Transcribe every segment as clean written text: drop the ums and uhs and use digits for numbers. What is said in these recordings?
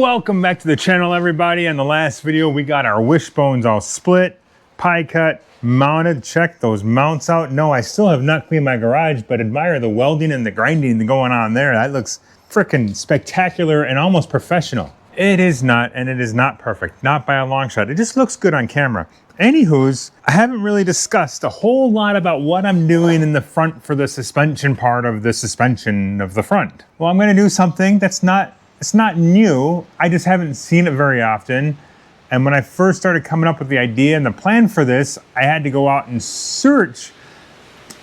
Welcome back to the channel, everybody. In the last video, we got our wishbones all split, pie cut, mounted. Check those mounts out. No, I still have not cleaned my garage, but admire the welding and the grinding going on there. That looks freaking spectacular and almost professional. It is not, and it is not perfect. Not by a long shot. It just looks good on camera. Anywho's, I haven't really discussed a whole lot about what I'm doing in the front for the suspension part of the suspension of the front. Well, I'm going to do something that's it's not new. I just haven't seen it very often. And when I first started coming up with the idea and the plan for this, I had to go out and search.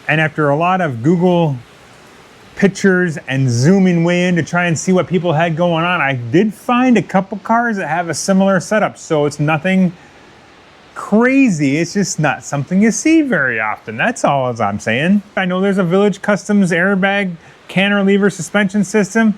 And after a lot of Google pictures and zooming way in to try and see what people had going on, I did find a couple cars that have a similar setup. So it's nothing crazy. It's just not something you see very often. That's all as I'm saying. I know there's a Village Customs airbag cantilever suspension system.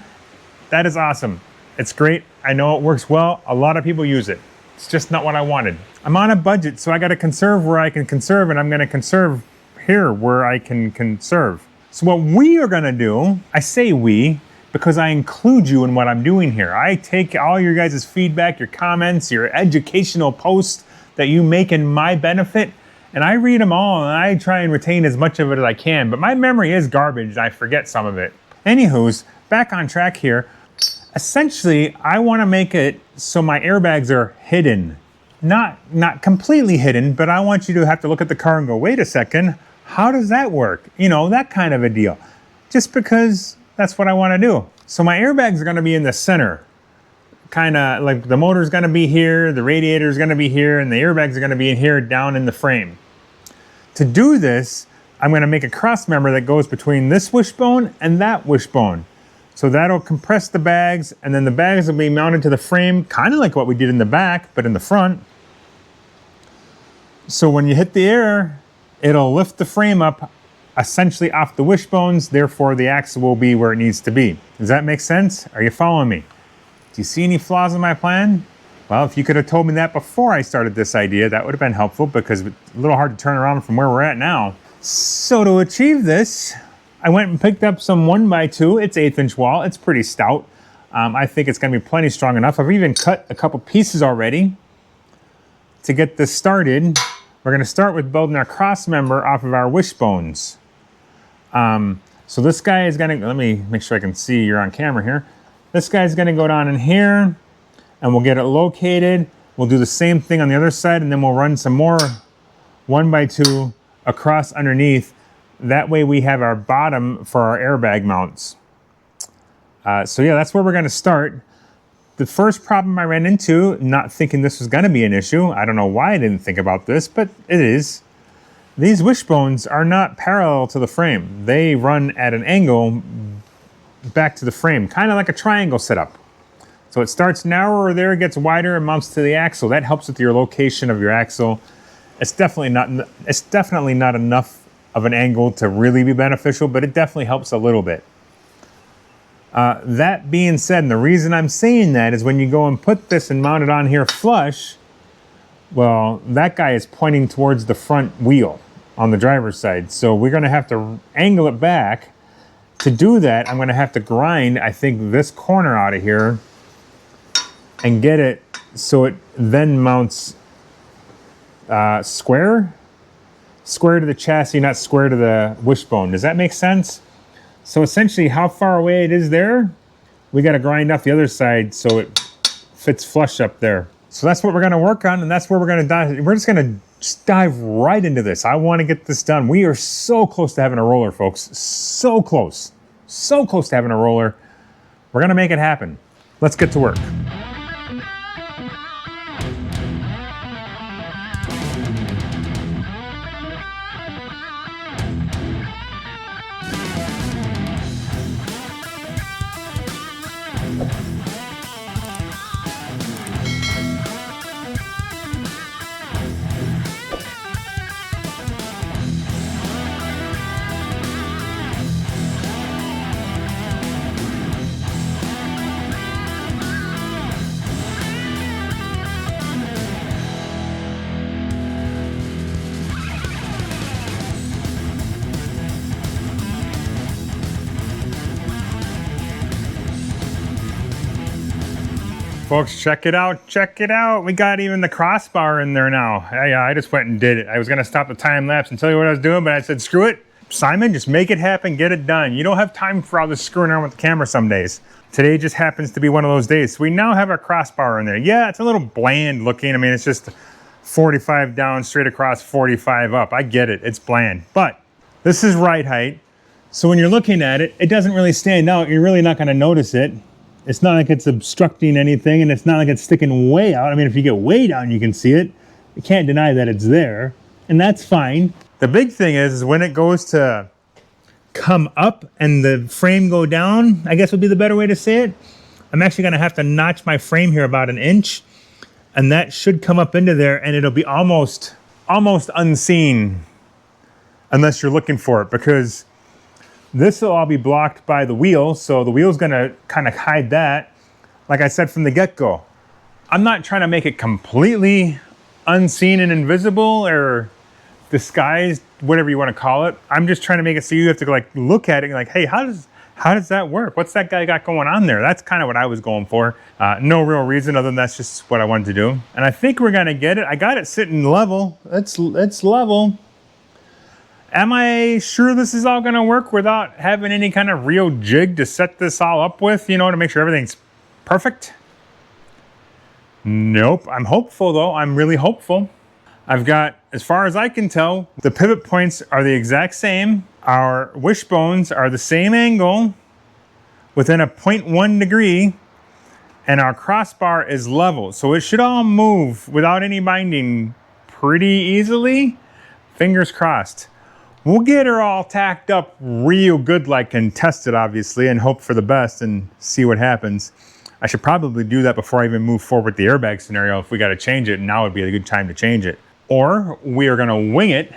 That is awesome. It's great. I know it works well. A lot of people use it. It's just not what I wanted. I'm on a budget, so I got to conserve where I can conserve, and I'm going to conserve here where I can conserve. So what we are going to do, I say we, because I include you in what I'm doing here. I take all your guys' feedback, your comments, your educational posts that you make in my benefit, and I read them all, and I try and retain as much of it as I can, but my memory is garbage, and I forget some of it. Anywho's, back on track here. Essentially, I want to make it so my airbags are hidden. Not completely hidden, but I want you to have to look at the car and go, wait a second, how does that work? You know, that kind of a deal. Just because that's what I want to do. So my airbags are going to be in the center. Kind of like the motor's going to be here, the radiator's going to be here, and the airbags are going to be in here down in the frame. To do this, I'm going to make a cross member that goes between this wishbone and that wishbone. So that'll compress the bags, and then the bags will be mounted to the frame, kind of like what we did in the back, but in the front. So when you hit the air, it'll lift the frame up essentially off the wishbones, therefore the axle will be where it needs to be. Does that make sense? Are you following me? Do you see any flaws in my plan? Well, if you could have told me that before I started this idea, that would have been helpful, because it's a little hard to turn around from where we're at now. So to achieve this, I went and picked up some 1x2. It's 1/8 inch wall. It's pretty stout. I think it's going to be plenty strong enough. I've even cut a couple pieces already. To get this started, we're going to start with building our cross member off of our wishbones. So this guy is going to, let me make sure I can see you're on camera here. This guy's going to go down in here, and we'll get it located. We'll do the same thing on the other side, and then we'll run some more 1x2 across underneath. That way we have our bottom for our airbag mounts. So yeah, that's where we're going to start. The first problem I ran into, not thinking this was going to be an issue, I don't know why I didn't think about this, but it is. These wishbones are not parallel to the frame. They run at an angle back to the frame, kind of like a triangle setup. So it starts narrower there, gets wider, and mounts to the axle. That helps with your location of your axle. It's definitely not enough of an angle to really be beneficial, but it definitely helps a little bit. That being said, and the reason I'm saying that is when you go and put this and mount it on here flush, well, that guy is pointing towards the front wheel on the driver's side. So we're going to have to angle it back. To do that, I'm going to have to grind, I think, this corner out of here and get it so it then mounts square to the chassis, not square to the wishbone. Does that make sense? So essentially, how far away it is there, we got to grind off the other side so it fits flush up there. So that's what we're going to work on, and that's where we're going to dive. We're just going to dive right into this. I want to get this done. We are so close to having a roller, folks. So close. So close to having a roller. We're going to make it happen. Let's get to work. folks, check it out, check it out. We got even the crossbar in there now. I just went and did it. I was gonna stop the time lapse and tell you what I was doing, but I said, screw it. Simon, just make it happen, get it done. You don't have time for all this screwing around with the camera some days. Today just happens to be one of those days. So we now have our crossbar in there. Yeah, it's a little bland looking. I mean, it's just 45 down, straight across, 45 up. I get it, it's bland. But this is right height. So when you're looking at it, it doesn't really stand out. You're really not gonna notice it. It's not like it's obstructing anything, and it's not like it's sticking way out. I mean, if you get way down, you can see it. You can't deny that it's there, and that's fine. The big thing is when it goes to come up and the frame go down, I guess would be the better way to say it. I'm actually gonna have to notch my frame here about 1 inch, and that should come up into there, and it'll be almost unseen unless you're looking for it, because this will all be blocked by the wheel, so the wheel's gonna kind of hide that. Like I said from the get-go, I'm not trying to make it completely unseen and invisible or disguised, whatever you want to call it. I'm just trying to make it so you have to like look at it and like, hey, how does that work? What's that guy got going on there? That's kind of what I was going for. No real reason other than that's just what I wanted to do. And I think we're gonna get it. I got it sitting level. It's level. Am I sure this is all gonna work without having any kind of real jig to set this all up with, you know, to make sure everything's perfect? Nope, I'm hopeful though, I'm really hopeful. I've got, as far as I can tell, the pivot points are the exact same. Our wishbones are the same angle within a 0.1 degree, and our crossbar is level. So it should all move without any binding pretty easily. Fingers crossed. We'll get her all tacked up real good like and test it obviously and hope for the best and see what happens. I should probably do that before I even move forward with the airbag scenario. If we got to change it, now would be a good time to change it. Or we are gonna wing it,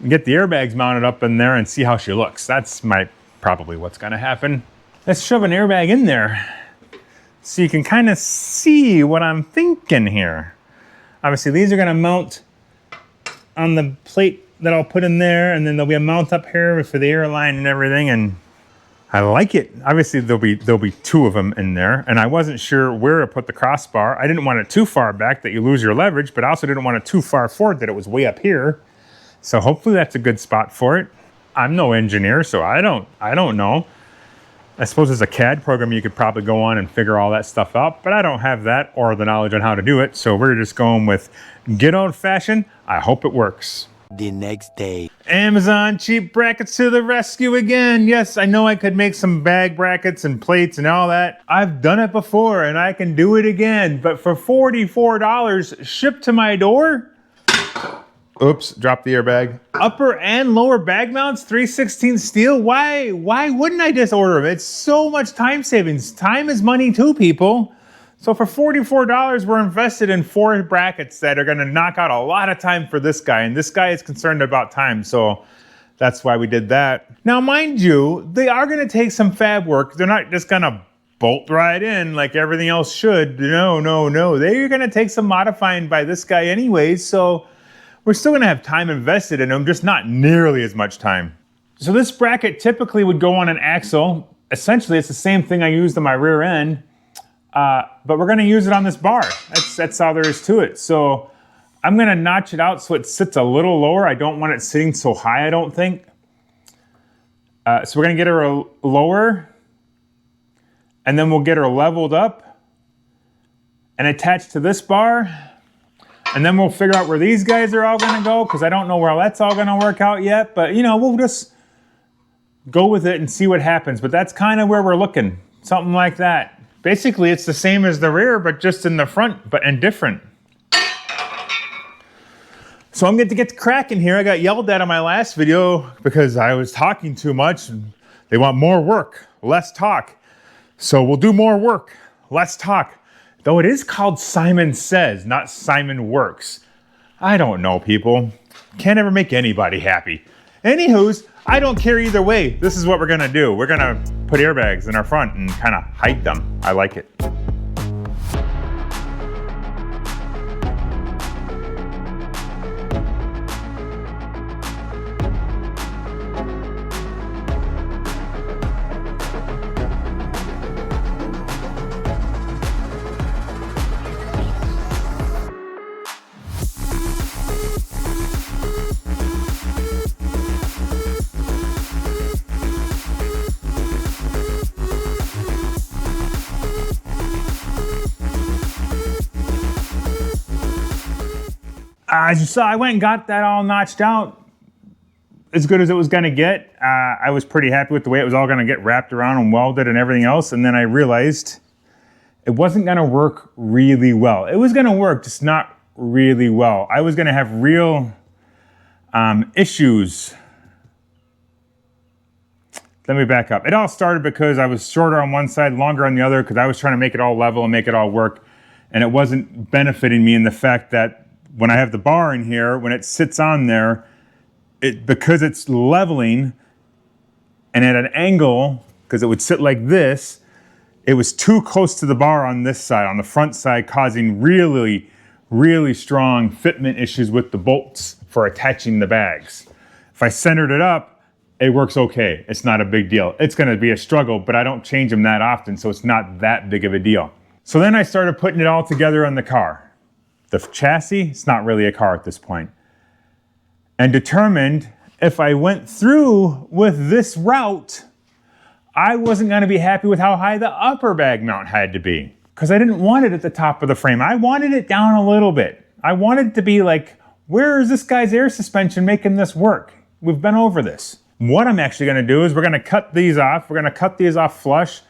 get the airbags mounted up in there and see how she looks. That's probably what's gonna happen. Let's shove an airbag in there so you can kind of see what I'm thinking here. Obviously these are gonna mount on the plate that I'll put in there, and then there'll be a mount up here for the airline and everything, and I like it. Obviously there'll be 2 of them in there, and I wasn't sure where to put the crossbar. I didn't want it too far back that you lose your leverage, but I also didn't want it too far forward that it was way up here. So hopefully that's a good spot for it. I'm no engineer, so I don't know. I suppose there's a CAD program you could probably go on and figure all that stuff out, but I don't have that or the knowledge on how to do it, so we're just going with good old fashioned. I hope it works. The next day. Amazon cheap brackets to the rescue again. Yes, I know I could make some bag brackets and plates and all that. I've done it before and I can do it again, but for $44 shipped to my door. Oops, dropped the airbag. Upper and lower bag mounts, 3/16 steel. Why wouldn't I just order them? It's so much time savings. Time is money too, people. So for $44, we're invested in 4 brackets that are gonna knock out a lot of time for this guy, and this guy is concerned about time, so that's why we did that. Now, mind you, they are gonna take some fab work. They're not just gonna bolt right in like everything else should. No. They're gonna take some modifying by this guy anyways, so we're still gonna have time invested in them, just not nearly as much time. So this bracket typically would go on an axle. Essentially, it's the same thing I used on my rear end. But we're gonna use it on this bar. That's all there is to it. So I'm gonna notch it out so it sits a little lower. I don't want it sitting so high, I don't think. So we're gonna get her lower, and then we'll get her leveled up and attached to this bar. And then we'll figure out where these guys are all gonna go, because I don't know where that's all gonna work out yet, but you know, we'll just go with it and see what happens. But that's kind of where we're looking, something like that. Basically, it's the same as the rear, but just in the front, and different. So I'm going to get cracking here. I got yelled at on my last video because I was talking too much. They want more work, less talk. So we'll do more work, less talk. Though it is called Simon Says, not Simon Works. I don't know, people. Can't ever make anybody happy. Anywho's, I don't care either way. This is what we're gonna do. We're gonna put airbags in our front and kind of hide them. I like it. As you saw, I went and got that all notched out as good as it was going to get. I was pretty happy with the way it was all going to get wrapped around and welded and everything else. And then I realized it wasn't going to work really well. It was going to work, just not really well. I was going to have real issues. Let me back up. It all started because I was shorter on one side, longer on the other, because I was trying to make it all level and make it all work. And it wasn't benefiting me in the fact that when I have the bar in here, when it sits on there, because it's leveling and at an angle, because it would sit like this, it was too close to the bar on this side, on the front side, causing really, really strong fitment issues with the bolts for attaching the bags. If I centered it up, it works okay. It's not a big deal. It's gonna be a struggle, but I don't change them that often, so it's not that big of a deal. So then I started putting it all together on the car. The chassis, it's not really a car at this point. And determined if I went through with this route, I wasn't gonna be happy with how high the upper bag mount had to be, because I didn't want it at the top of the frame. I wanted it down a little bit. I wanted it to be like, where is this guy's air suspension making this work? We've been over this. What I'm actually gonna do is we're gonna cut these off. We're gonna cut these off flush,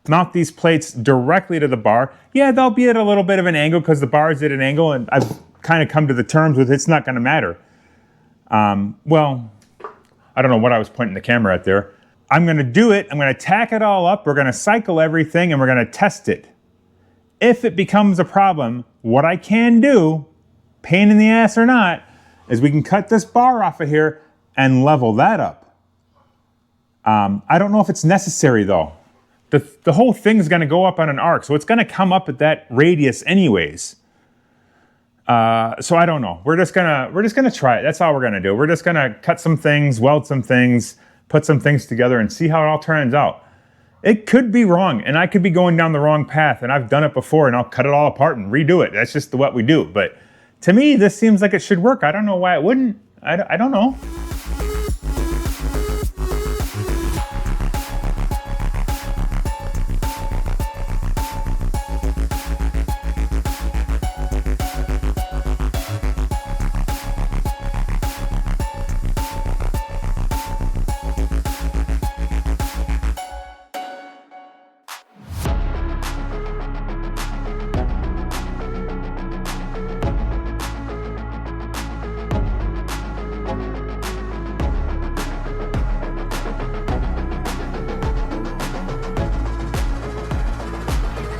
mount these plates directly to the bar. Yeah, they'll be at a little bit of an angle because the bar is at an angle, and I've kind of come to the terms with it's not gonna matter. Well, I don't know what I was pointing the camera at there. I'm gonna do it, I'm gonna tack it all up, we're gonna cycle everything, and we're gonna test it. If it becomes a problem, what I can do, pain in the ass or not, is we can cut this bar off of here and level that up. I don't know if it's necessary though. The whole thing's gonna go up on an arc, so it's gonna come up at that radius anyways. So I don't know. We're just gonna try it. That's all we're gonna do. We're just gonna cut some things, weld some things, put some things together and see how it all turns out. It could be wrong, and I could be going down the wrong path, and I've done it before, and I'll cut it all apart and redo it. That's just what we do. But to me, this seems like it should work. I don't know why it wouldn't. I don't know.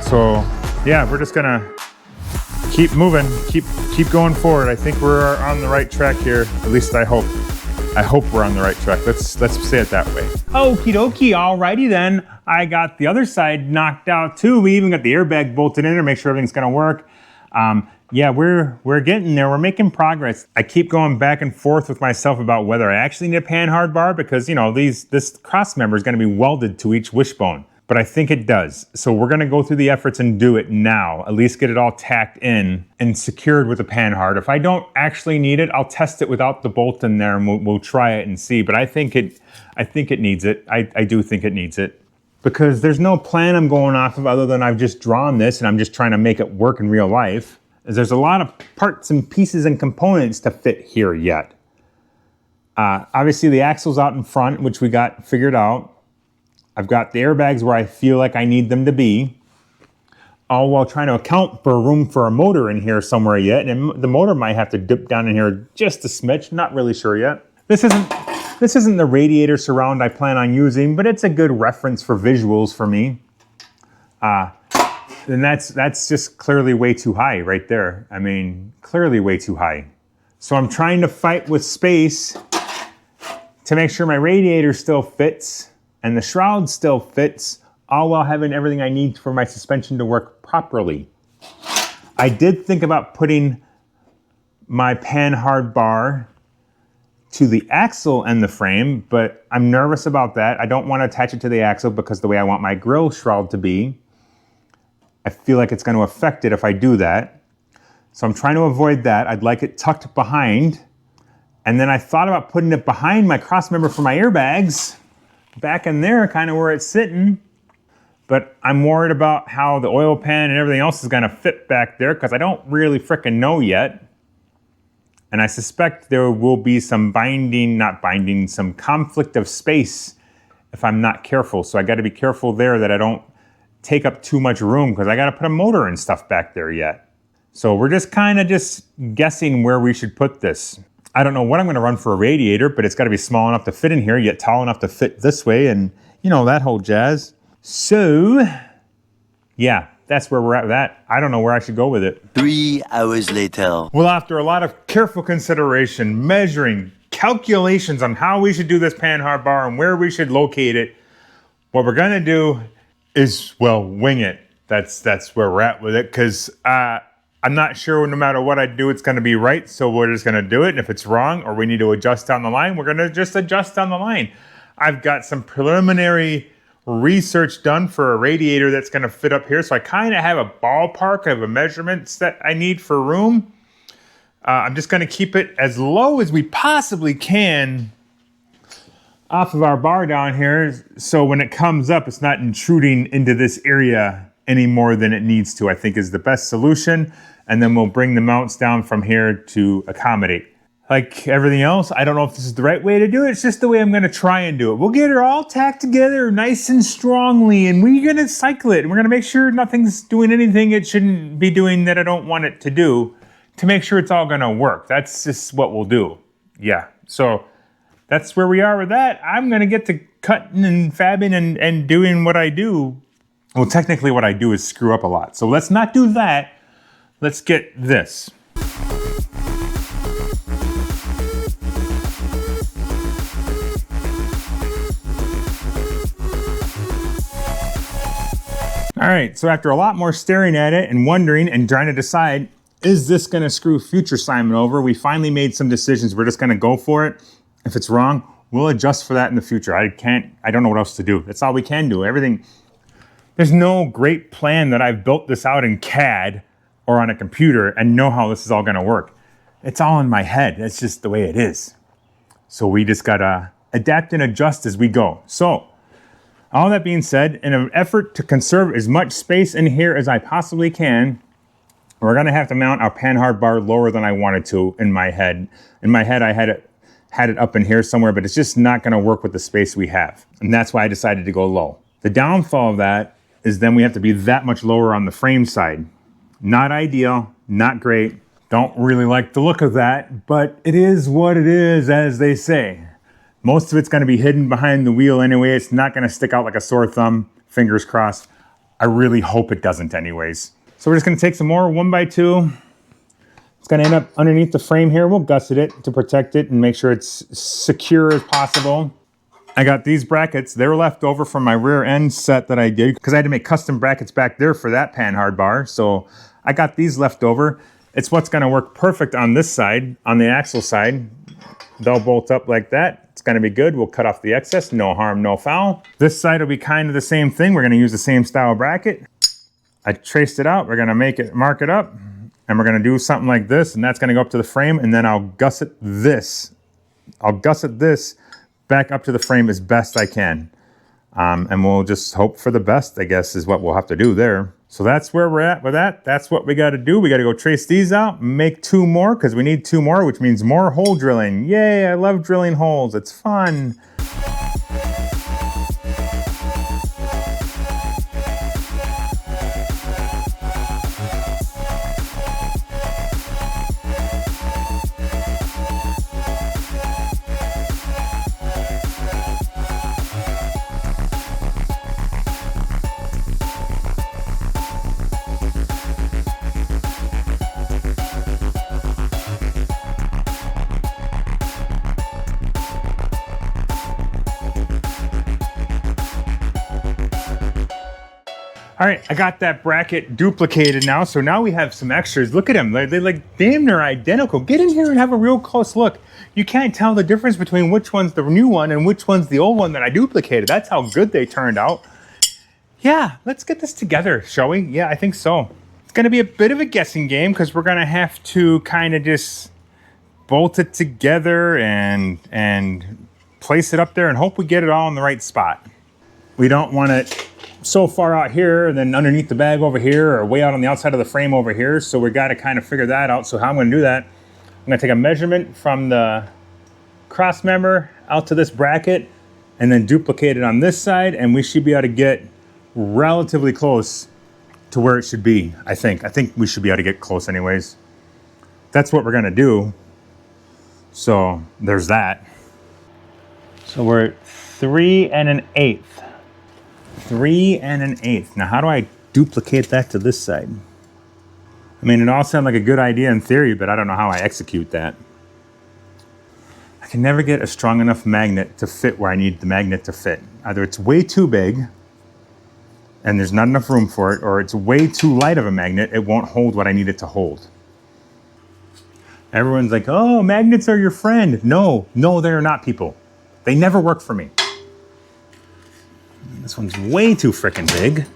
So yeah, we're just gonna keep moving, keep going forward. I think we're on the right track here. At least I hope. I hope we're on the right track. Let's say it that way. Okie dokie, alrighty then. I got the other side knocked out too. We even got the airbag bolted in to make sure everything's gonna work. Yeah, we're getting there. We're making progress. I keep going back and forth with myself about whether I actually need a panhard bar because, you know, this cross member is gonna be welded to each wishbone. But I think it does. So we're gonna go through the efforts and do it now, at least get it all tacked in and secured with a panhard. If I don't actually need it, I'll test it without the bolt in there and we'll try it and see. But I think it needs it. I do think it needs it. Because there's no plan I'm going off of other than I've just drawn this and I'm just trying to make it work in real life. There's a lot of parts and pieces and components to fit here yet. Obviously the axle's out in front, which we got figured out. I've got the airbags where I feel like I need them to be, all while trying to account for room for a motor in here somewhere yet. And the motor might have to dip down in here just a smidge, not really sure yet. This isn't the radiator surround I plan on using, but it's a good reference for visuals for me. And that's just clearly way too high right there. I mean, clearly way too high. So I'm trying to fight with space to make sure my radiator still fits and the shroud still fits, all while having everything I need for my suspension to work properly. I did think about putting my panhard bar to the axle and the frame, but I'm nervous about that. I don't want to attach it to the axle because the way I want my grill shroud to be, I feel like it's going to affect it if I do that. So I'm trying to avoid that. I'd like it tucked behind. And then I thought about putting it behind my cross member for my airbags, back in there, kind of where it's sitting. But I'm worried about how the oil pan and everything else is gonna fit back there because I don't really frickin' know yet. And I suspect there will be some some conflict of space if I'm not careful. So I got to be careful there that I don't take up too much room, because I got to put a motor and stuff back there yet. So we're just kind of just guessing where we should put this. I don't know what I'm going to run for a radiator, but it's got to be small enough to fit in here, yet tall enough to fit this way, and you know, that whole jazz. So yeah, that's where we're at with that. I don't know where I should go with it. 3 hours later. Well, after a lot of careful consideration, measuring, calculations on how we should do this panhard bar and where we should locate it, what we're gonna do is, well, wing it. That's where we're at with it, because I'm not sure no matter what I do, it's gonna be right, so we're just gonna do it, and if it's wrong or we need to adjust down the line, we're gonna just adjust down the line. I've got some preliminary research done for a radiator that's gonna fit up here, so I kinda have a ballpark of a measurements that I need for room. I'm just gonna keep it as low as we possibly can off of our bar down here, so when it comes up, it's not intruding into this area any more than it needs to, I think is the best solution. And then we'll bring the mounts down from here to accommodate. Like everything else, I don't know if this is the right way to do it. It's just the way I'm gonna try and do it. We'll get it all tacked together nice and strongly, and we're gonna cycle it. And we're gonna make sure nothing's doing anything it shouldn't be doing that I don't want it to do, to make sure it's all gonna work. That's just what we'll do. Yeah, so that's where we are with that. I'm gonna get to cutting and fabbing and doing what I do. Well, technically what I do is screw up a lot. So let's not do that. Let's get this. All right, so after a lot more staring at it and wondering and trying to decide, is this gonna screw future Simon over? We finally made some decisions. We're just gonna go for it. If it's wrong, we'll adjust for that in the future. I don't know what else to do. That's all we can do. Everything, there's no great plan that I've built this out in CAD or on a computer and know how this is all gonna work. It's all in my head. That's just the way it is. So we just gotta adapt and adjust as we go. So, all that being said, in an effort to conserve as much space in here as I possibly can, we're gonna have to mount our panhard bar lower than I wanted to in my head. In my head, I had it up in here somewhere, but it's just not gonna work with the space we have. And that's why I decided to go low. The downfall of that is then we have to be that much lower on the frame side. Not ideal, not great. Don't really like the look of that, but it is what it is, as they say. Most of it's gonna be hidden behind the wheel anyway. It's not gonna stick out like a sore thumb, fingers crossed. I really hope it doesn't anyways. So we're just gonna take some more 1x2. It's gonna end up underneath the frame here. We'll gusset it to protect it and make sure it's secure as possible. I got these brackets. They were left over from my rear end set that I did because I had to make custom brackets back there for that panhard bar. So I got these left over. It's what's gonna work perfect on this side, on the axle side. They'll bolt up like that. It's gonna be good. We'll cut off the excess, no harm, no foul. This side will be kind of the same thing. We're gonna use the same style bracket. I traced it out. We're gonna mark it up, and we're gonna do something like this, and that's gonna go up to the frame, and then I'll gusset this. I'll gusset this back up to the frame as best I can. And we'll just hope for the best, I guess, is what we'll have to do there. So that's where we're at with that. That's what we gotta do. We gotta go trace these out, make 2 more, because we need 2 more, which means more hole drilling. Yay, I love drilling holes, it's fun. All right, I got that bracket duplicated now, so now we have some extras. Look at them, they're like damn near identical. Get in here and have a real close look. You can't tell the difference between which one's the new one and which one's the old one that I duplicated. That's how good they turned out. Yeah, let's get this together, shall we? Yeah, I think so. It's gonna be a bit of a guessing game because we're gonna have to kind of just bolt it together and place it up there and hope we get it all in the right spot. We don't want it so far out here and then underneath the bag over here or way out on the outside of the frame over here. So we got to kind of figure that out. So how I'm going to do that, I'm gonna take a measurement from the cross member out to this bracket and then duplicate it on this side, and we should be able to get relatively close to where it should be, I think. I think we should be able to get close anyways. That's what we're gonna do. So there's that. So we're at 3 1/8. 3 1/8. Now how do I duplicate that to this side? I mean, it all sounds like a good idea in theory, but I don't know how I execute that. I can never get a strong enough magnet to fit where I need the magnet to fit. Either it's way too big and there's not enough room for it, or it's way too light of a magnet, it won't hold what I need it to hold. Everyone's like, oh, magnets are your friend. No, they're not, people. They never work for me. This one's way too frickin' big.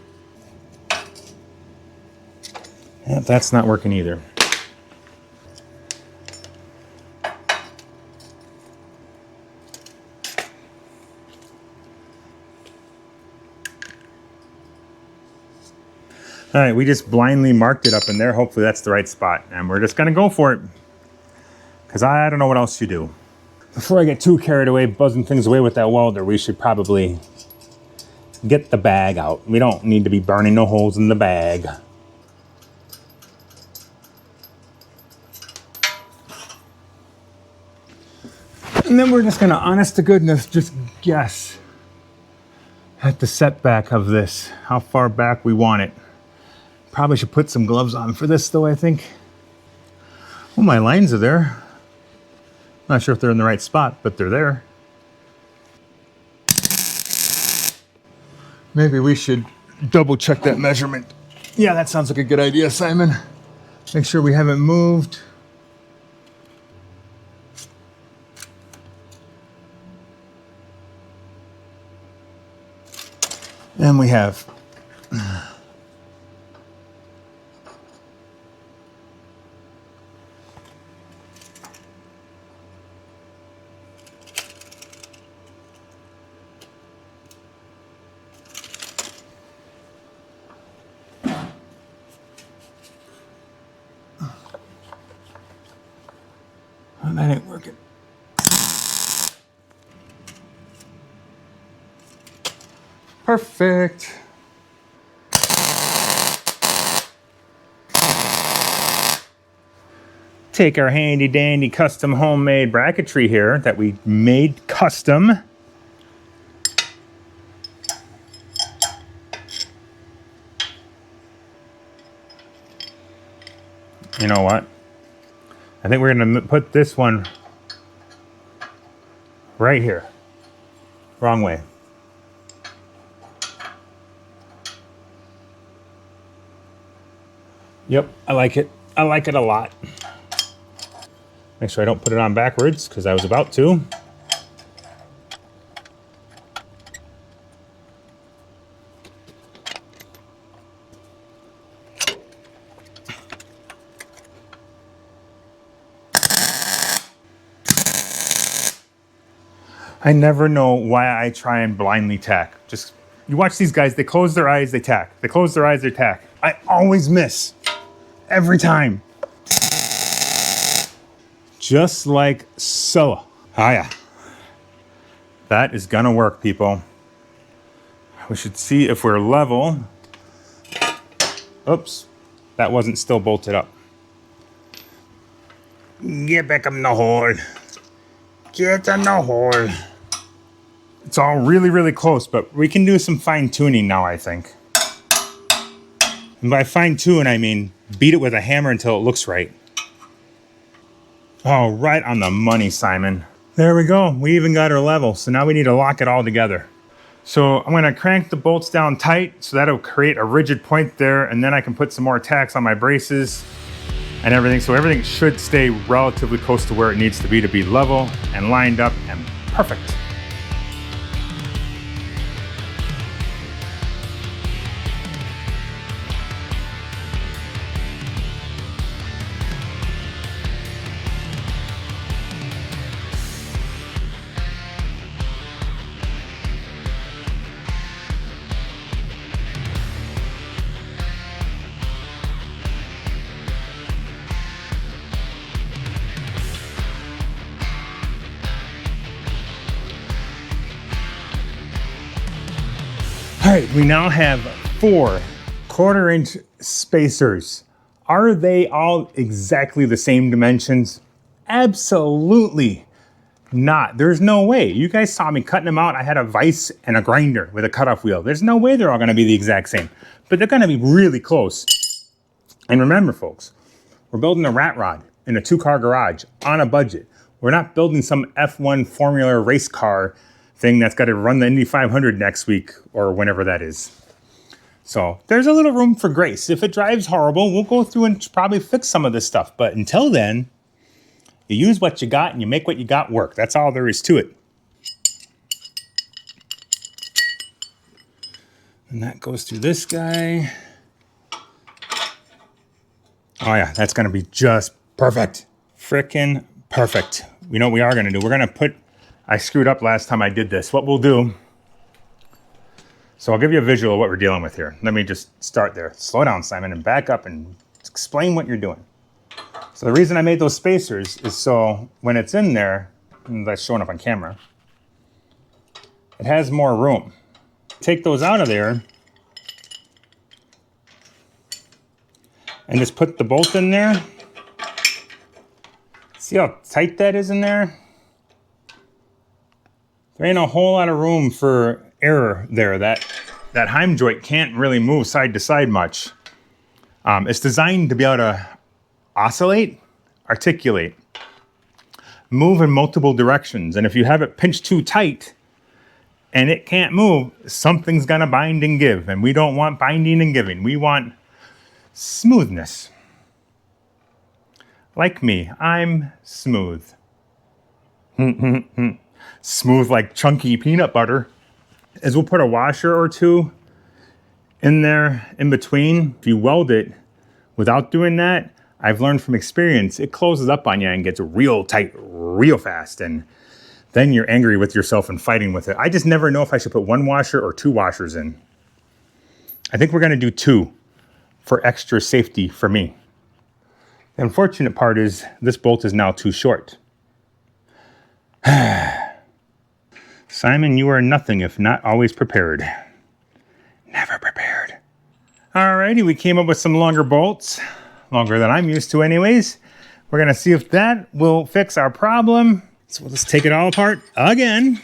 Yep, that's not working either. All right, we just blindly marked it up in there. Hopefully that's the right spot. And we're just gonna go for it, because I don't know what else you do. Before I get too carried away buzzing things away with that welder, we should probably get the bag out. We don't need to be burning no holes in the bag. And then we're just gonna, honest to goodness, just guess at the setback of this, how far back we want it. Probably should put some gloves on for this though, I think. Oh, my lines are there. Not sure if they're in the right spot, but they're there. Maybe we should double check that measurement. Yeah, that sounds like a good idea, Simon. Make sure we haven't moved. And we have. Oh, that ain't working. Perfect. Take our handy dandy custom homemade bracketry here that we made custom. You know what? I think we're gonna put this one right here. Wrong way. Yep, I like it. I like it a lot. Make sure I don't put it on backwards, because I was about to. I never know why I try and blindly tack. Just, you watch these guys, they close their eyes, they tack. They close their eyes, they tack. I always miss. Every time. Just like so. Ah, yeah. That is gonna work, people. We should see if we're level. Oops, that wasn't still bolted up. Get back in the hole. Get in the hole. It's all really, really close, but we can do some fine tuning now, I think. And by fine tune, I mean beat it with a hammer until it looks right. Oh, right on the money, Simon. There we go. We even got her level. So now we need to lock it all together. So I'm gonna crank the bolts down tight so that'll create a rigid point there, and then I can put some more tacks on my braces and everything. So everything should stay relatively close to where it needs to be level and lined up and perfect. right, we now have 4 1/4-inch spacers. Are they all exactly the same dimensions? Absolutely not. There's no way. You guys saw me cutting them out. I had a vise and a grinder with a cutoff wheel. There's no way they're all gonna be the exact same, but they're gonna be really close. And remember, folks, we're building a rat rod in a 2-car garage on a budget. We're not building some F1 Formula race car thing that's got to run the Indy 500 next week or whenever that is. So there's a little room for grace. If it drives horrible, we'll go through and probably fix some of this stuff. But until then, you use what you got and you make what you got work. That's all there is to it. And that goes through this guy. Oh yeah, that's gonna be just perfect. Frickin' perfect. You know what we are gonna do? We're gonna put, I screwed up last time I did this. What we'll do, so I'll give you a visual of what we're dealing with here. Let me just start there. Slow down, Simon, and back up and explain what you're doing. So the reason I made those spacers is so when it's in there, and that's showing up on camera, it has more room. Take those out of there and just put the bolt in there. See how tight that is in there? There ain't a whole lot of room for error there. That heim joint can't really move side to side much. It's designed to be able to oscillate, articulate, move in multiple directions. And if you have it pinched too tight and it can't move, something's gonna bind and give. And we don't want binding and giving. We want smoothness. Like me, I'm smooth. Smooth like chunky peanut butter. Is we'll put a washer or two in there in between. If you weld it without doing that, I've learned from experience, it closes up on you and gets real tight real fast. And then you're angry with yourself and fighting with it. I just never know if I should put 1 washer or 2 washers in. I think we're gonna do 2 for extra safety for me. The unfortunate part is this bolt is now too short. Simon, you are nothing if not always prepared. Never prepared. Alrighty, we came up with some longer bolts. Longer than I'm used to anyways. We're gonna see if that will fix our problem. So we'll just take it all apart again.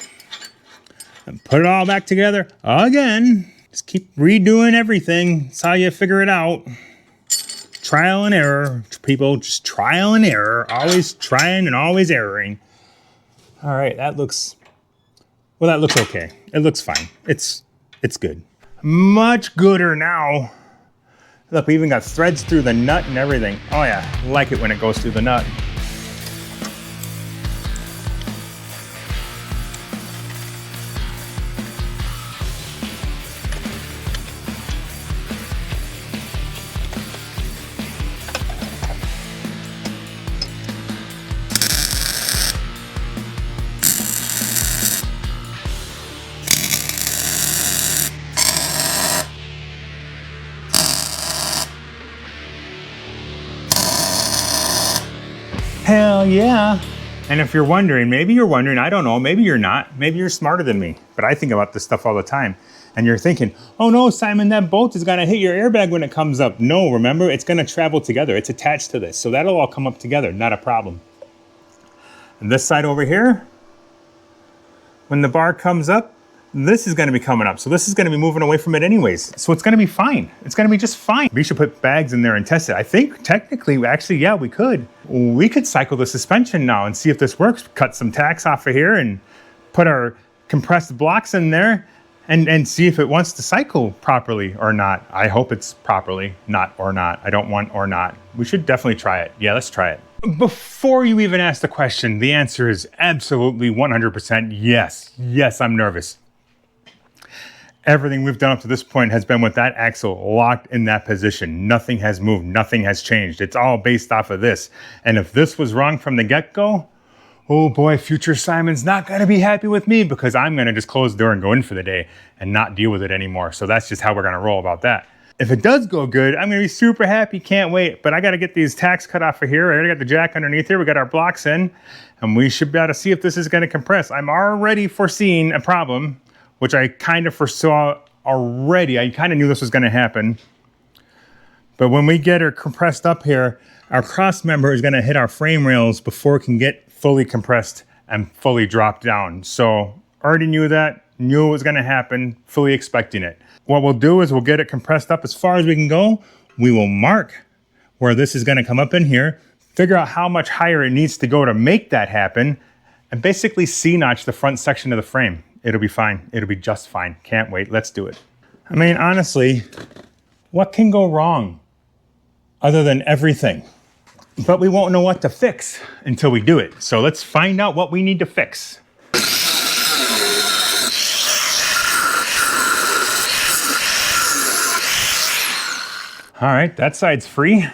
And put it all back together again. Just keep redoing everything. That's how you figure it out. Trial and error, people, just trial and error. Always trying and always erroring. All right, that looks, well, that looks okay. It looks fine. It's good. Much gooder now. Look, we even got threads through the nut and everything. Oh yeah, I like it when it goes through the nut. Hell yeah. And if you're wondering, maybe you're wondering, I don't know, maybe you're not, maybe you're smarter than me, but I think about this stuff all the time. And you're thinking, oh no, Simon, that bolt is gonna hit your airbag when it comes up. No, remember, it's gonna travel together. It's attached to this. So that'll all come up together, not a problem. And this side over here, when the bar comes up, this is gonna be coming up. So this is gonna be moving away from it anyways. So it's gonna be fine. It's gonna be just fine. We should put bags in there and test it. I think technically, actually, yeah, we could. We could cycle the suspension now and see if this works. Cut some tacks off of here and put our compressed blocks in there and see if it wants to cycle properly or not. I hope it's properly, not or not. I don't want or not. We should definitely try it. Yeah, let's try it. Before you even ask the question, the answer is absolutely 100% yes. Yes, I'm nervous. Everything we've done up to this point has been with that axle locked in that position. Nothing has moved, nothing has changed. It's all based off of this. And if this was wrong from the get-go, oh boy, future Simon's not gonna be happy with me because I'm gonna just close the door and go in for the day and not deal with it anymore. So that's just how we're gonna roll about that. If it does go good, I'm gonna be super happy, can't wait. But I gotta get these tacks cut off of here. I already got the jack underneath here. We got our blocks in and we should be able to see if this is gonna compress. I'm already foreseeing a problem, which I kind of foresaw already. I kind of knew this was gonna happen. But when we get her compressed up here, our cross member is gonna hit our frame rails before it can get fully compressed and fully dropped down. So already knew that, knew it was gonna happen, fully expecting it. What we'll do is we'll get it compressed up as far as we can go. We will mark where this is gonna come up in here, figure out how much higher it needs to go to make that happen, and basically C-notch the front section of the frame. It'll be fine, it'll be just fine. Can't wait, let's do it. I mean, honestly, what can go wrong other than everything? But we won't know what to fix until we do it. So let's find out what we need to fix. All right, that side's free.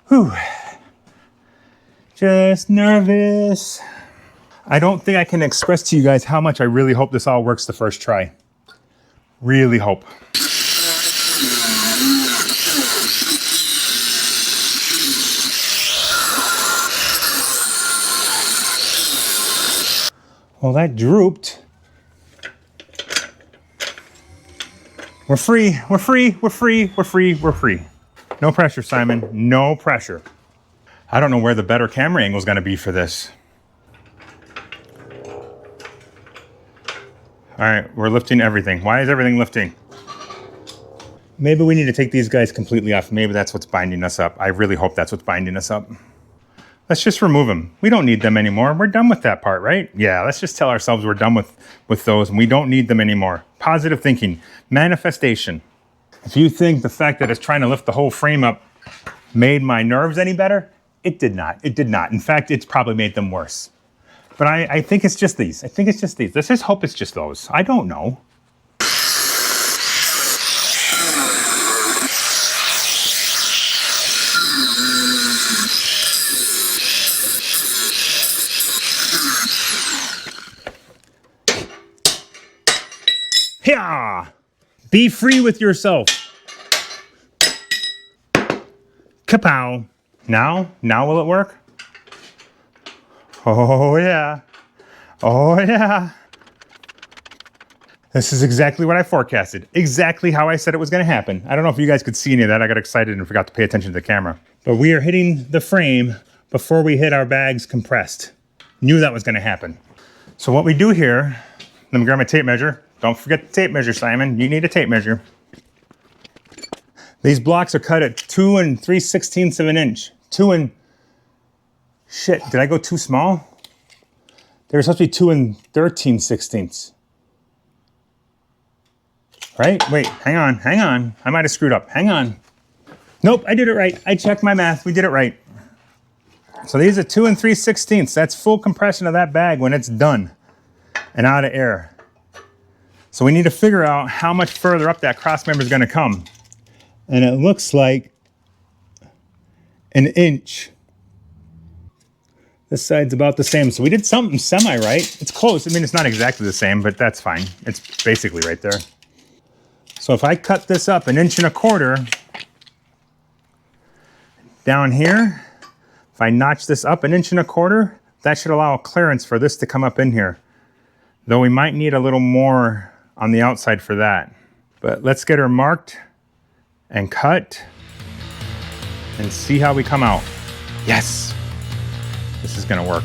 Whew. Just nervous. I don't think I can express to you guys how much I really hope this all works the first try. Really hope. Well, that drooped. We're free, we're free, we're free, we're free, we're free. No pressure, Simon, no pressure. I don't know where the better camera angle is gonna be for this. All right, we're lifting everything. Why is everything lifting? Maybe we need to take these guys completely off. Maybe that's what's binding us up. I really hope that's what's binding us up. Let's just remove them. We don't need them anymore. We're done with that part, right? Yeah, let's just tell ourselves we're done with those and we don't need them anymore. Positive thinking, manifestation. If you think the fact that it's trying to lift the whole frame up made my nerves any better, it did not. It did not. In fact, it's probably made them worse. But I think it's just these. I think it's just these. Let's just hope it's just those. I don't know. Yeah! Be free with yourself. Kapow. Now will it work? Oh yeah. Oh yeah. This is exactly what I forecasted. Exactly how I said it was gonna happen. I don't know if you guys could see any of that. I got excited and forgot to pay attention to the camera. But we are hitting the frame before we hit our bags compressed. Knew that was gonna happen. So what we do here, let me grab my tape measure. Don't forget the tape measure, Simon. You need a tape measure. These blocks are cut at 2 3/16 of an inch. Shit, did I go too small? They were supposed to be 2 13/16. Right? Wait, hang on. I might have screwed up. Hang on. Nope, I did it right. I checked my math. We did it right. So these are 2 3/16. That's full compression of that bag when it's done and out of air. So we need to figure out how much further up that cross member is going to come. And it looks like an inch. This side's about the same. So we did something semi-right. It's close. I mean, it's not exactly the same, but that's fine. It's basically right there. So if I cut this up 1.25 inches down here, if I notch this up 1.25 inches, that should allow clearance for this to come up in here. Though we might need a little more on the outside for that. But let's get her marked and cut and see how we come out. Yes, this is gonna work.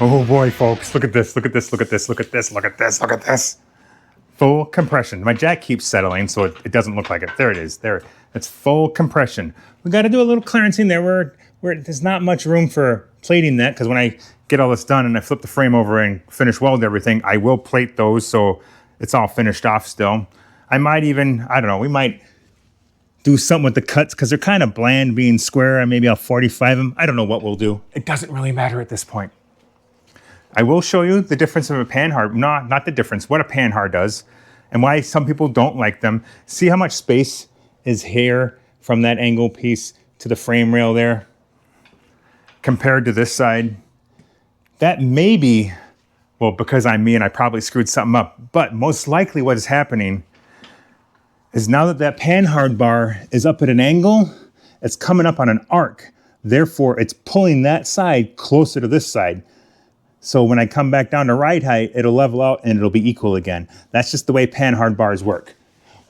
Oh boy, folks, look at this, look at this, look at this, look at this, look at this, look at this. full compression. My jack keeps settling, so it doesn't look like it. There it is. There. That's full compression. We got to do a little clearancing there where there's not much room for plating that, because when I get all this done and I flip the frame over and finish weld everything, I will plate those so it's all finished off still. I might even, I don't know, we might do something with the cuts because they're kind of bland being square, and maybe I'll 45 them. I don't know what we'll do. It doesn't really matter at this point. I will show you the difference of a panhard, not the difference, what a panhard does and why some people don't like them. See how much space is here from that angle piece to the frame rail there compared to this side. That may be, well, because I'm me and I probably screwed something up, but most likely what is happening is now that that panhard bar is up at an angle, it's coming up on an arc. Therefore, it's pulling that side closer to this side. So when I come back down to ride height, it'll level out and it'll be equal again. That's just the way panhard bars work.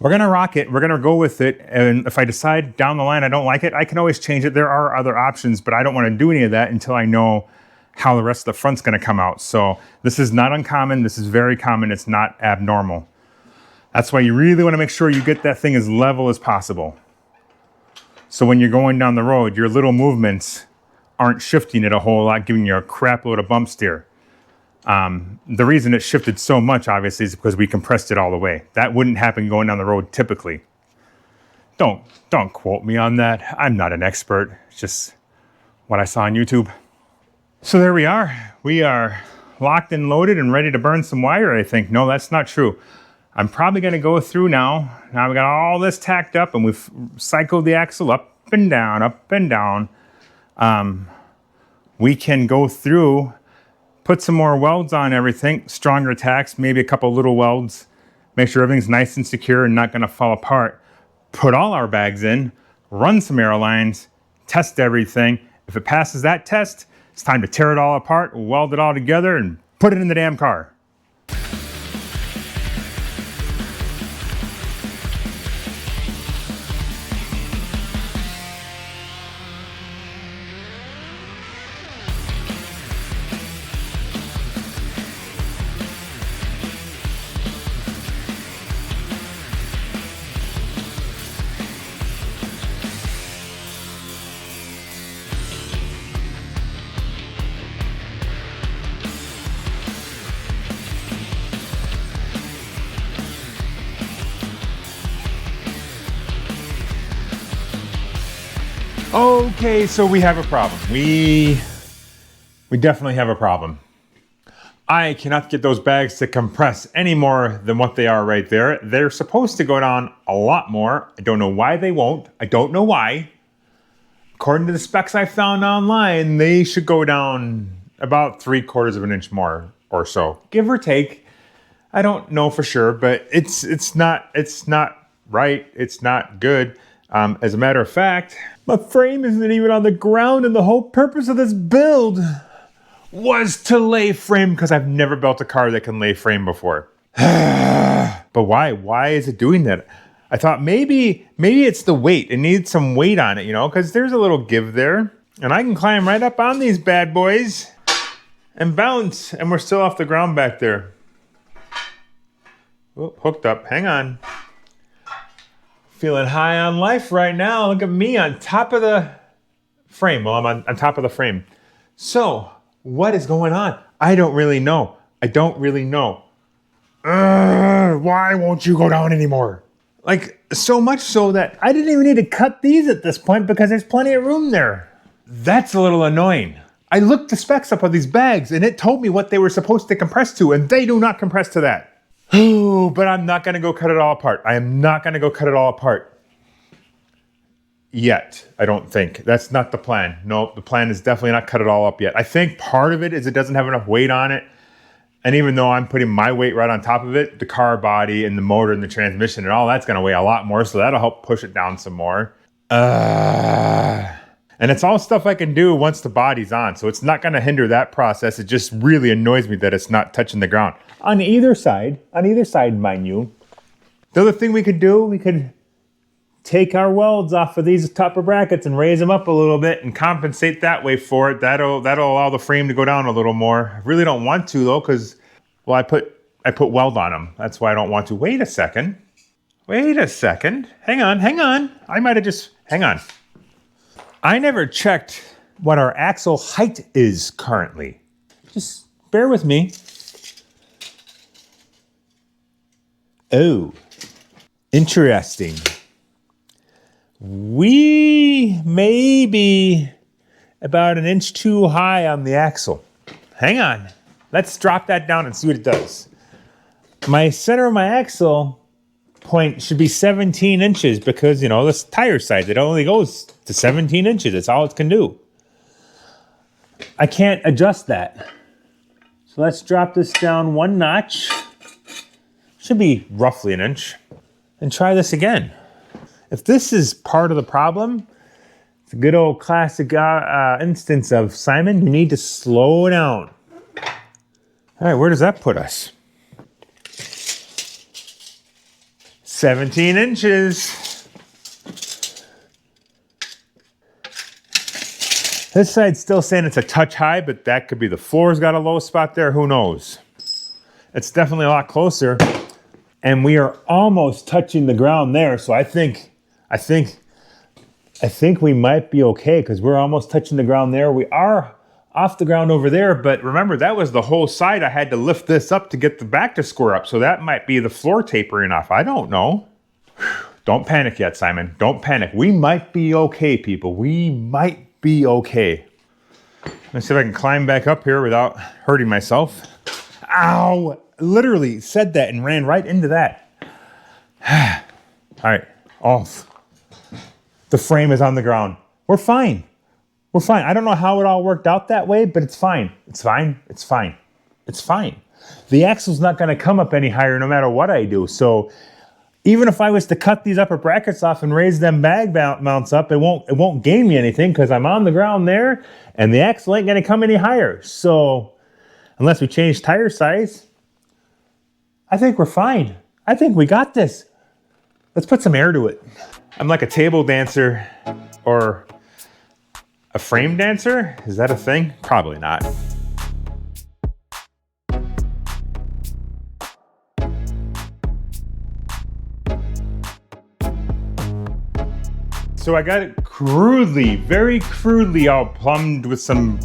We're gonna rock it, we're gonna go with it, and if I decide down the line I don't like it, I can always change it. There are other options, but I don't wanna do any of that until I know how the rest of the front's gonna come out. So this is not uncommon, this is very common, it's not abnormal. That's why you really wanna make sure you get that thing as level as possible. So when you're going down the road, your little movements aren't shifting it a whole lot, giving you a crap load of bump steer. The reason it shifted so much, obviously, is because we compressed it all the way. That wouldn't happen going down the road typically. Don't quote me on that. I'm not an expert. It's just what I saw on YouTube. So there we are. We are locked and loaded and ready to burn some wire, I think. No, that's not true. I'm probably going to go through now. Now we got all this tacked up and we've cycled the axle up and down, up and down. We can go through, put some more welds on everything, stronger tacks, maybe a couple little welds, make sure everything's nice and secure and not going to fall apart. Put all our bags in, run some aero lines, test everything. If it passes that test, it's time to tear it all apart, weld it all together, and put it in the damn car. Okay, so we have a problem. We definitely have a problem. I cannot get those bags to compress any more than what they are right there. They're supposed to go down a lot more. I don't know why they won't. I don't know why. According to the specs I found online, they should go down about 3/4 of an inch more or so, give or take. I don't know for sure, but it's not right. It's not good. As a matter of fact, my frame isn't even on the ground, and the whole purpose of this build was to lay frame, because I've never built a car that can lay frame before. But why? Why is it doing that? I thought maybe it's the weight. It needs some weight on it, you know, because there's a little give there. And I can climb right up on these bad boys and bounce, and we're still off the ground back there. Oh, hooked up. Hang on. Feeling high on life right now. Look at me on top of the frame. Well, I'm on top of the frame. So, what is going on? I don't really know. I don't really know. Why won't you go down anymore? Like, so much so that I didn't even need to cut these at this point because there's plenty of room there. That's a little annoying. I looked the specs up of these bags and it told me what they were supposed to compress to, and they do not compress to that. Oh, but I'm not going to go cut it all apart. I am not going to go cut it all apart. Yet, I don't think. That's not the plan. No, the plan is definitely not cut it all up yet. I think part of it is it doesn't have enough weight on it. And even though I'm putting my weight right on top of it, the car body and the motor and the transmission and all that's going to weigh a lot more. So that'll help push it down some more. And it's all stuff I can do once the body's on. So it's not going to hinder that process. It just really annoys me that it's not touching the ground. On either side, mind you. The other thing we could do, we could take our welds off of these topper brackets and raise them up a little bit and compensate that way for it. That'll allow the frame to go down a little more. I really don't want to though, because, well, I put I put weld on them. That's why I don't want to. Wait a second. Wait a second. Hang on. I might have just, hang on. I never checked what our axle height is currently. Just bear with me. Oh, interesting. We may be about an inch too high on the axle. Hang on. Let's drop that down and see what it does. My center of my axle point should be 17 inches because, you know, this tire size, it only goes to 17 inches. That's all it can do. I can't adjust that. So let's drop this down 1 notch. Should be roughly an inch. And try this again. If this is part of the problem, it's a good old classic instance of, Simon, you need to slow down. All right, where does that put us? 17 inches. This side's still saying it's a touch high, but that could be the floor's got a low spot there. Who knows? It's definitely a lot closer. And we are almost touching the ground there. So I think we might be okay because we're almost touching the ground there. We are off the ground over there, but remember that was the whole side. I had to lift this up to get the back to square up. So that might be the floor tapering off. I don't know. Don't panic yet, Simon. Don't panic. We might be okay, people. We might be okay. Let's see if I can climb back up here without hurting myself. Ow! Literally said that and ran right into that. All right, off. The frame is on the ground. We're fine. We're fine. I don't know how it all worked out that way, but it's fine. It's fine. It's fine. It's fine. The axle's not going to come up any higher no matter what I do. So even if I was to cut these upper brackets off and raise them bag mounts up, it won't gain me anything because I'm on the ground there and the axle ain't going to come any higher. So unless we change tire size, I think we're fine. I think we got this. Let's put some air to it. I'm like a table dancer or a frame dancer. Is that a thing? Probably not. So I got it crudely, very crudely all plumbed with some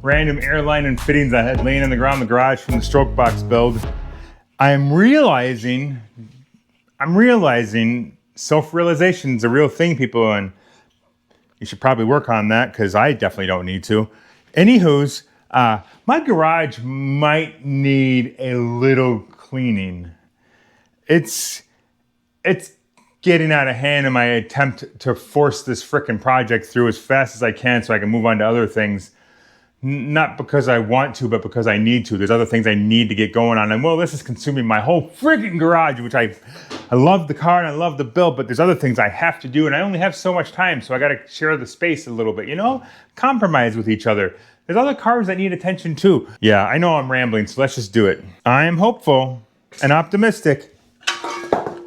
random airline and fittings I had laying in the ground in the garage from the stroke box build. I'm realizing self-realization is a real thing, people, and you should probably work on that because I definitely don't need to. Anywho's, my garage might need a little cleaning. It's getting out of hand in my attempt to force this frickin' project through as fast as I can so I can move on to other things. Not because I want to, but because I need to. There's other things I need to get going on. And well, this is consuming my whole freaking garage, which I love the car and I love the build, but there's other things I have to do and I only have so much time. So I got to share the space a little bit, you know, compromise with each other. There's other cars that need attention too. Yeah, I know I'm rambling, so let's just do it. I am hopeful and optimistic.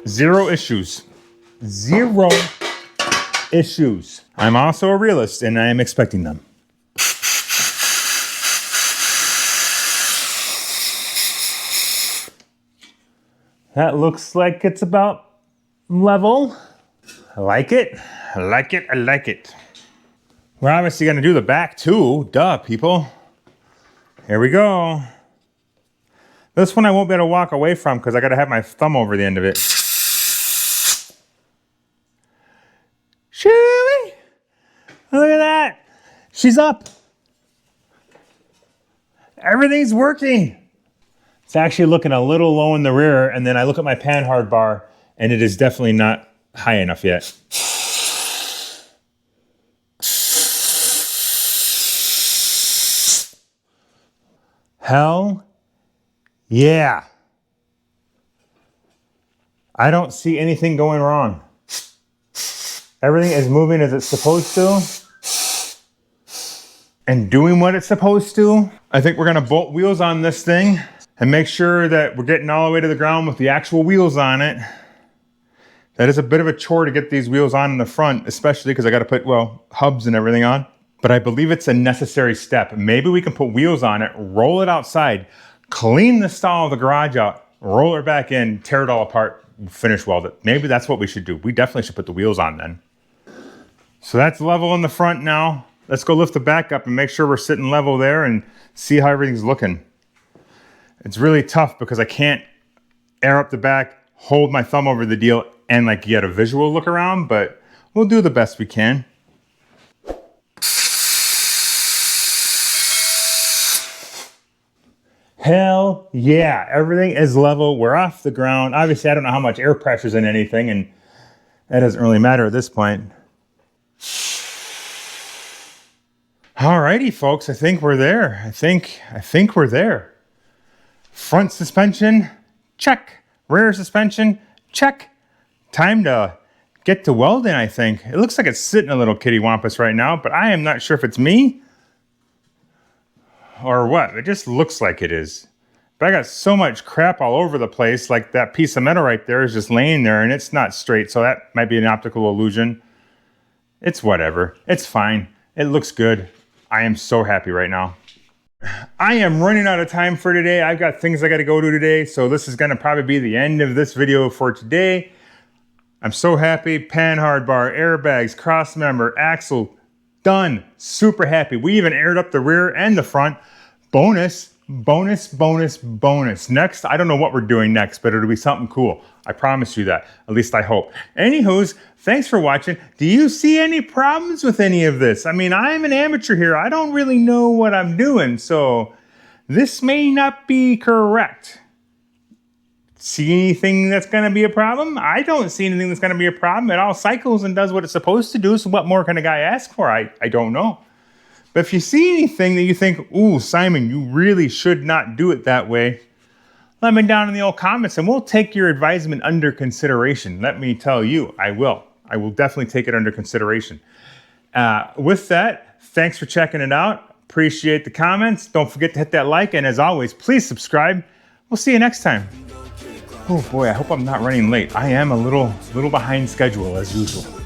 0 issues. 0 issues. I'm also a realist and I am expecting them. That looks like it's about level. I like it. I like it. I like it. We're obviously going to do the back too. Duh, people. Here we go. This one I won't be able to walk away from because I got to have my thumb over the end of it. Chewy! Look at that. She's up. Everything's working. It's actually looking a little low in the rear, and then I look at my panhard bar, and it is definitely not high enough yet. Hell yeah. I don't see anything going wrong. Everything is moving as it's supposed to and doing what it's supposed to. I think we're gonna bolt wheels on this thing and make sure that we're getting all the way to the ground with the actual wheels on it. That is a bit of a chore to get these wheels on in the front, especially because I got to put, well, hubs and everything on. But I believe it's a necessary step. Maybe we can put wheels on it, roll it outside, clean the stall of the garage out, roll her back in, tear it all apart, finish weld it. Maybe that's what we should do. We definitely should put the wheels on then. So that's level in the front now. Let's go lift the back up and make sure we're sitting level there and see how everything's looking. It's really tough because I can't air up the back, hold my thumb over the deal, and like get a visual look around, but we'll do the best we can. Hell yeah, everything is level. We're off the ground. Obviously, I don't know how much air pressure's in anything, and that doesn't really matter at this point. Alrighty, folks, I think we're there. I think we're there. Front suspension, check. Rear suspension, check. Time to get to welding, I think. It looks like it's sitting a little kitty wampus right now, but I am not sure if it's me or what. It just looks like it is. But I got so much crap all over the place, like that piece of metal right there is just laying there and it's not straight, so that might be an optical illusion. It's whatever. It's fine. It looks good. I am so happy right now. I am running out of time for today. I've got things I got to go to today, so this is going to probably be the end of this video for today. I'm so happy. Panhard bar, airbags, crossmember, axle, done. Super happy. We even aired up the rear and the front. Bonus, bonus, bonus, bonus. Next, I don't know what we're doing next, but it'll be something cool. I promise you that. At least I hope. Anywho's, thanks for watching. Do you see any problems with any of this? I mean, I'm an amateur here. I don't really know what I'm doing, so this may not be correct. See anything that's going to be a problem? I don't see anything that's going to be a problem. It all cycles and does what it's supposed to do, so what more can a guy ask for? I don't know. But if you see anything that you think, ooh, Simon, you really should not do it that way, let me down in the old comments and we'll take your advisement under consideration. Let me tell you, I will. I will definitely take it under consideration. With that, thanks for checking it out. Appreciate the comments. Don't forget to hit that like. And as always, please subscribe. We'll see you next time. Oh boy, I hope I'm not running late. I am a little behind schedule as usual.